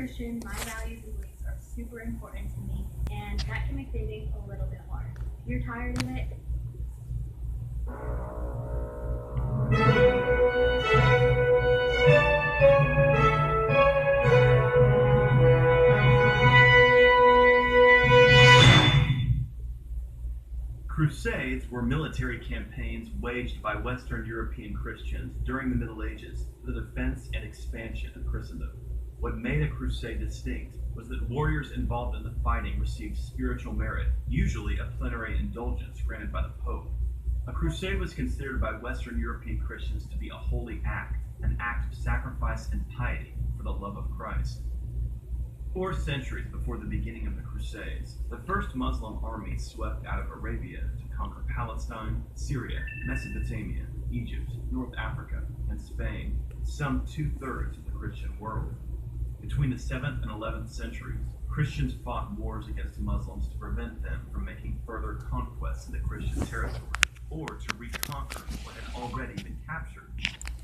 Christian, my values and beliefs are super important to me, and that can make dating a little bit hard. If you're tired of it, Crusades were military campaigns waged by Western European Christians during the Middle Ages for the defense and expansion of Christendom. What made a crusade distinct was that warriors involved in the fighting received spiritual merit, usually a plenary indulgence granted by the Pope. A crusade was considered by Western European Christians to be a holy act, an act of sacrifice and piety for the love of Christ. 4 centuries before the beginning of the Crusades, the first Muslim armies swept out of Arabia to conquer Palestine, Syria, Mesopotamia, Egypt, North Africa, and Spain, some 2/3 of the Christian world. Between the 7th and 11th centuries, Christians fought wars against Muslims to prevent them from making further conquests into Christian territory, or to reconquer what had already been captured.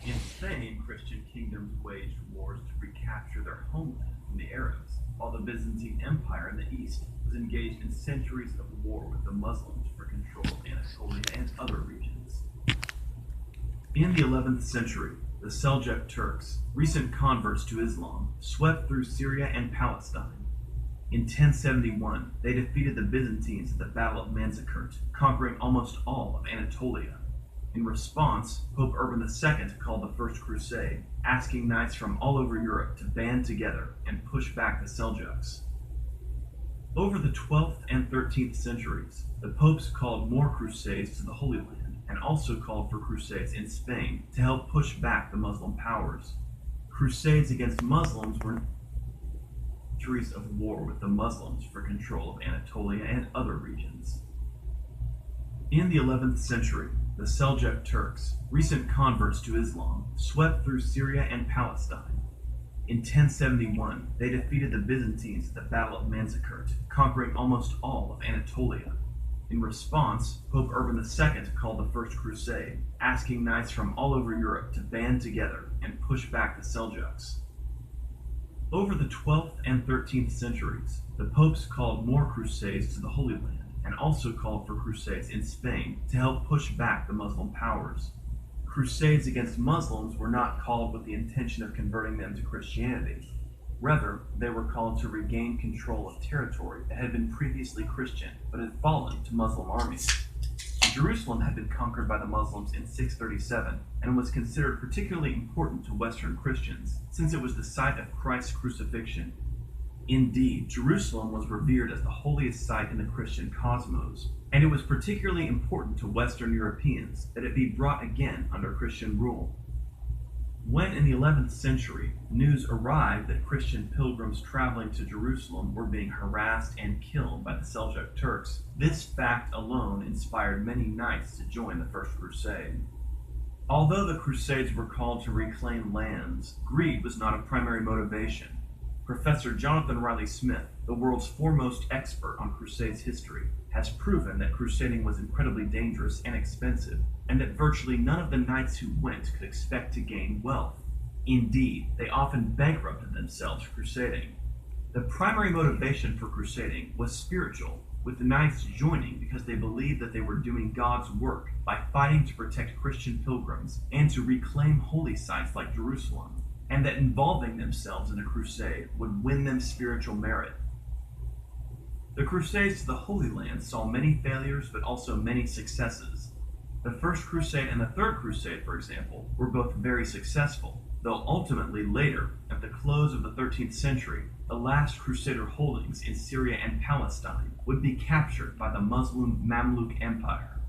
In Spain, Christian kingdoms waged wars to recapture their homeland from the Arabs, while the Byzantine Empire in the east was engaged in centuries of war with the Muslims for control of Anatolia and other regions. In the 11th century, the Seljuk Turks, recent converts to Islam, swept through Syria and Palestine. In 1071, they defeated the Byzantines at the Battle of Manzikert, conquering almost all of Anatolia. In response, Pope Urban II called the First Crusade, asking knights from all over Europe to band together and push back the Seljuks. Over the 12th and 13th centuries, the popes called more crusades to the Holy Land and also called for crusades in Spain to help push back the Muslim powers. Crusades against Muslims were centuries of war with the Muslims for control of Anatolia and other regions. In the 11th century, the Seljuk Turks, recent converts to Islam, swept through Syria and Palestine. In 1071, they defeated the Byzantines at the Battle of Manzikert, conquering almost all of Anatolia. In response, Pope Urban II called the First Crusade, asking knights from all over Europe to band together and push back the Seljuks. Over the 12th and 13th centuries, the popes called more crusades to the Holy Land and also called for crusades in Spain to help push back the Muslim powers. Crusades against Muslims were not called with the intention of converting them to Christianity. Rather, they were called to regain control of territory that had been previously Christian but had fallen to Muslim armies. Jerusalem had been conquered by the Muslims in 637 and was considered particularly important to Western Christians since it was the site of Christ's crucifixion. Indeed, Jerusalem was revered as the holiest site in the Christian cosmos, and it was particularly important to Western Europeans that it be brought again under Christian rule. When in the 11th century, news arrived that Christian pilgrims traveling to Jerusalem were being harassed and killed by the Seljuk Turks, this fact alone inspired many knights to join the First Crusade. Although the Crusades were called to reclaim lands, greed was not a primary motivation. Professor Jonathan Riley Smith, the world's foremost expert on Crusades history, has proven that crusading was incredibly dangerous and expensive, and that virtually none of the knights who went could expect to gain wealth. Indeed, they often bankrupted themselves crusading. The primary motivation for crusading was spiritual, with the knights joining because they believed that they were doing God's work by fighting to protect Christian pilgrims and to reclaim holy sites like Jerusalem, and that involving themselves in a crusade would win them spiritual merit. The Crusades to the Holy Land saw many failures but also many successes. The First Crusade and the Third Crusade, for example, were both very successful, though ultimately later, at the close of the 13th century, the last Crusader holdings in Syria and Palestine would be captured by the Muslim Mamluk Empire.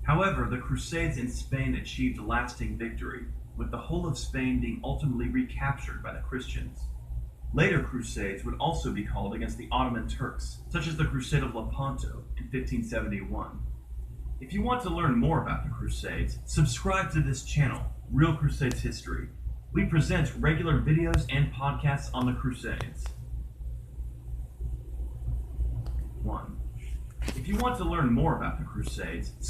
However, the Crusades in Spain achieved lasting victory, with the whole of Spain being ultimately recaptured by the Christians. Later crusades would also be called against the Ottoman Turks, such as the Crusade of Lepanto in 1571. If you want to learn more about the Crusades, subscribe to this channel, Real Crusades History. We present regular videos and podcasts on the Crusades. 1. If you want to learn more about the Crusades,